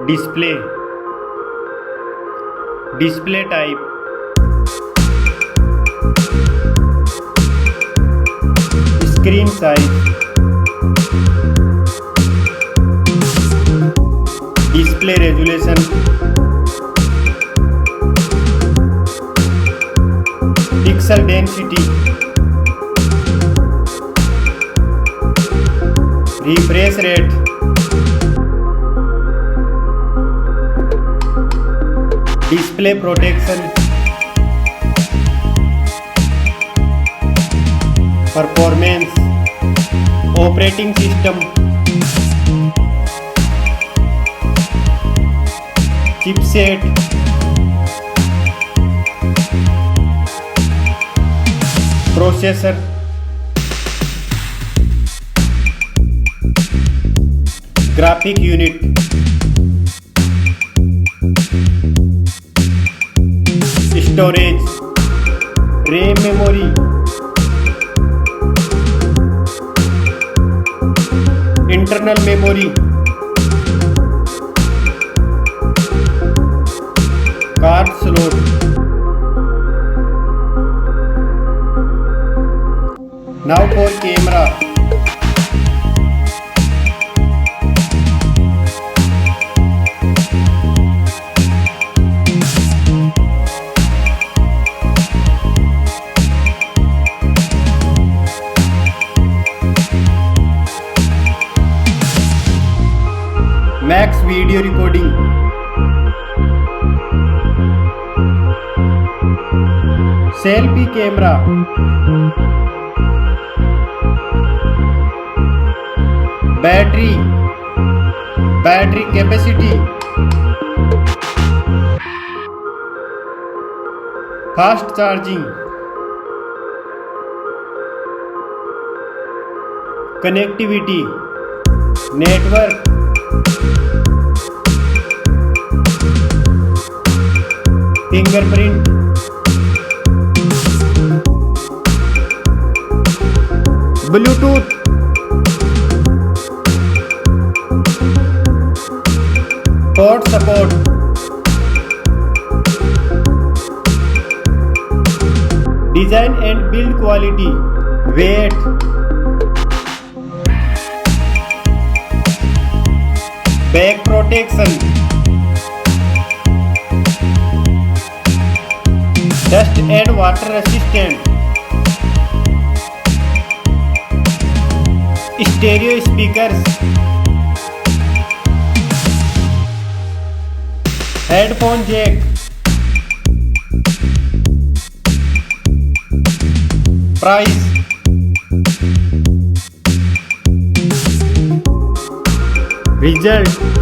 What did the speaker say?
display, display type, screen size, display resolution, pixel density, refresh rate, display protection, performance, operating system, chipset, processor, graphic unit, storage, RAM memory, internal memory, card slot, now for camera, max video recording, selfie camera, battery capacity, fast charging, connectivity, network, fingerprint, Bluetooth, port support, design and build quality, weight, back protection, dust and water resistant, stereo speakers, headphone jack, price, result,